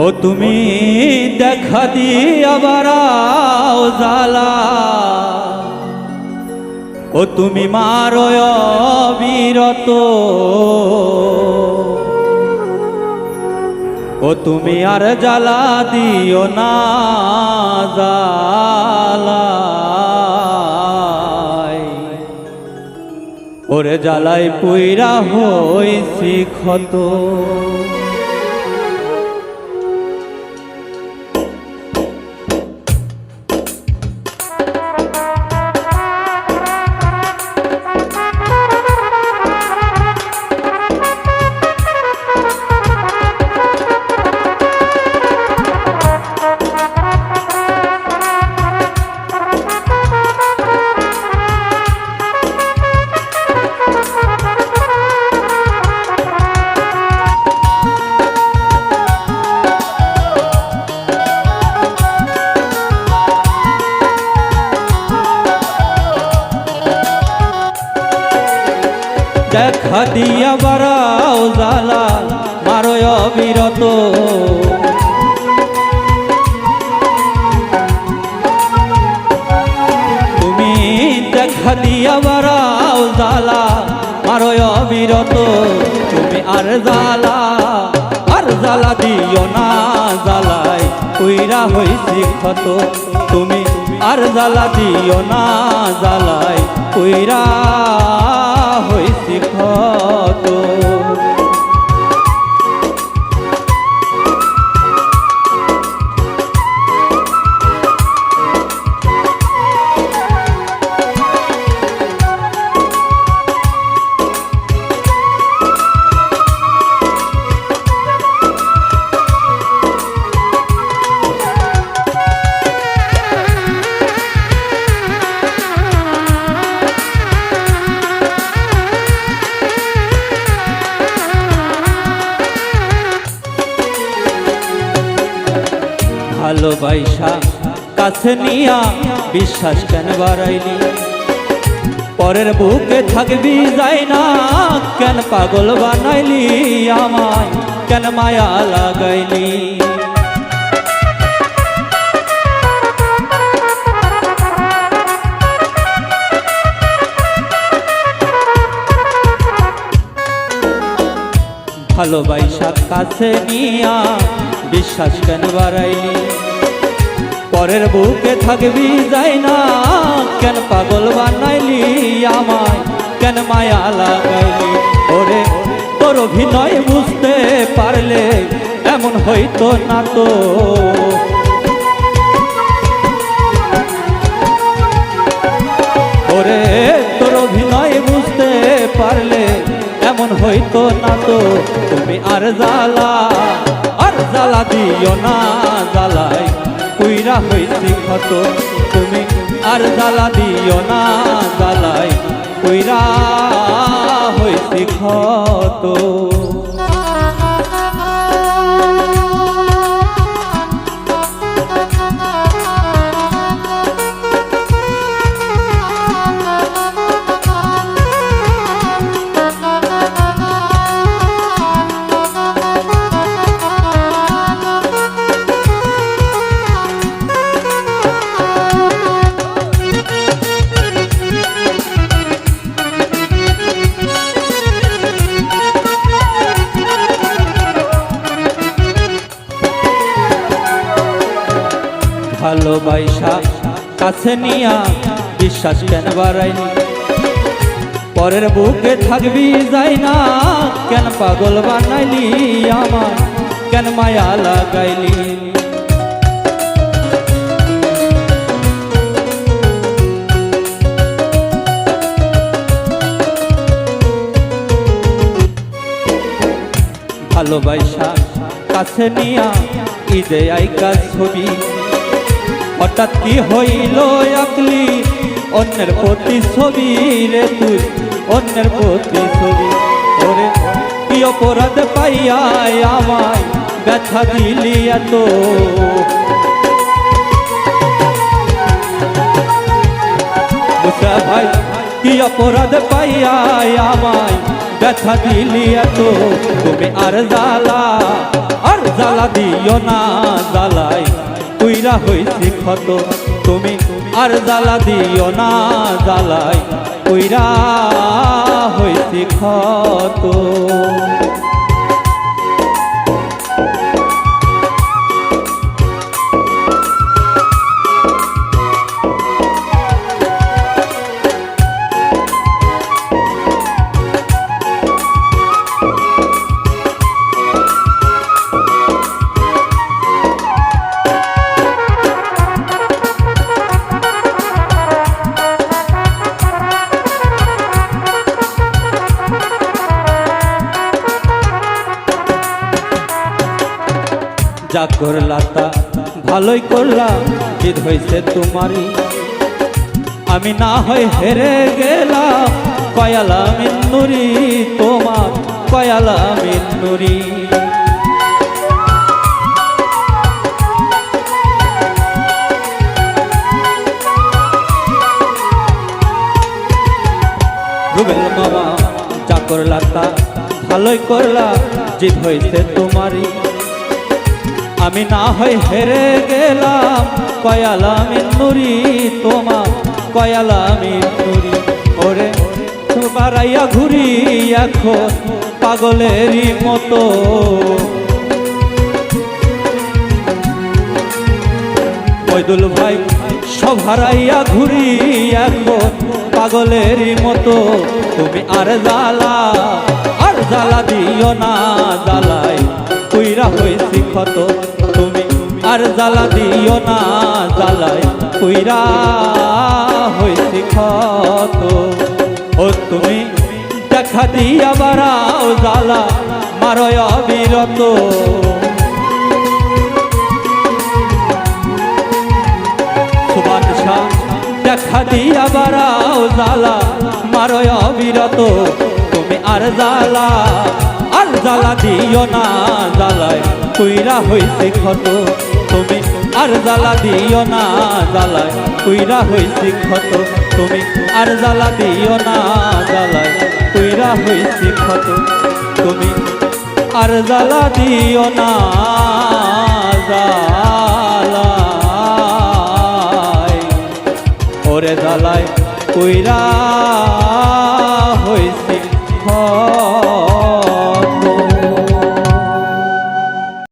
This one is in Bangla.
ও তুমি দেখা দিয়া বাড়াও জ্বালা, ও তুমি মারো অবিরত, ও তুমি আর জ্বালা দিও না জ্বালায়, ওরে জ্বালায় পুইরা হইছি ক্ষত। দেখা দিয়া বাড়াও জ্বালা, মারো অবিরত, তুমি দেখা দিয়া বাড়াও জ্বালা, মারো অবিরত, তুমি আর জ্বালা দিও না জ্বালায় পুইরা হইছি ক্ষত, তুমি আর জ্বালা দিও না জ্বালায় পুইরা হইছি ক্ষত। ভালোবাসা কাছে নিয়া বিশ্বাস কেন বাড়াইলি, পরের বুকে থাকবি যাই না কেন পাগল বানাইলি, আমায় কেন মায়া লাগাইলি। ভালোবাসা কাছে নিয়া বিশ্বাস কেন বাড়াইলি, পরের বুকে থাকবি যাই না কেন পাগল বানাইলি, আমায় কেন মায়া লাগাইলি। ওরে তোর অভিনয় বুঝতে পারলে এমন হইতো না তো, ওরে তোর অভিনয় বুঝতে পারলে এমন হইতো না তো, তুমি আর জ্বালা দিও না জ্বালায় পুইরা হইছি ক্ষত, তুমি আর জ্বালা দিও না জ্বালায় পুইরা হইছি ক্ষত। ভালোবাসা কাছে নিয়া বিশ্বাস কেন বাড়াইলি, পরের বুকে থাকবি যাই না কেন পাগল বানাইলি, আমার কেন মায়া লাগাইলি। ভালোবাসা কাছে নিয়া ঈদে আইকা ছবি, হঠাৎ কি হইল আকলি অন্যের প্রতি ছবি রে, তুই অন্যের প্রতি ছবি। ওরে কি অপরাধ পাইয়া আমায় ব্যথা দিলি এত, মুসা ভাই কি অপরাধ পাইয়া আমায় ব্যথা দিলি এত, তুমি আর জ্বালা দিও না জ্বালাই পুইরা হইছি ক্ষত তুমি আর জ্বালা দিও না জ্বালাই পুইরা হইছি ক্ষত যা করলা তা ভালোই করলা জিদ হইছে তোমারই আমি না হয় হেরে গেলাম কয়ালা মিন্নুরি তোমার কয়ালা মিন্নুরি রুবেল মামা যা করলা তা ভালোই করলা জিদ হইছে তোমারই আমি না হয় হেরে গেলাম কয়ালা মিন্নুরি তোমার কয়ালা মিন্নুরি ওরে বাড়াইয়া ঘুরি এখন পাগলেরই মতো মইদুল ভাই সব হারাইয়া ঘুরি এখন পাগলেরই মতো তুমি আর জ্বালা দিও না জ্বালাই পুইরা হইছি ক্ষত তুমি আর জ্বালা দিও না জ্বালাই পুইরা হইছি ক্ষত ও তুমি দেখা দিয়া বাড়াও জ্বালা মারয় অবিরত সুবাদশা দেখা দিয়া বাড়াও জ্বালা মারয় অবিরত তুমি আর জ্বালা দিও না জ্বালায় পুইরা হইছি ক্ষত তুমি আর জ্বালা দিও না জ্বালায় পুইরা হইছি ক্ষত তুমি আর জ্বালা দিও না জ্বালায় পুইরা হইছি ক্ষত তুমি আর জ্বালা দিও না জ্বালায় ওরে জ্বালায় পুইরা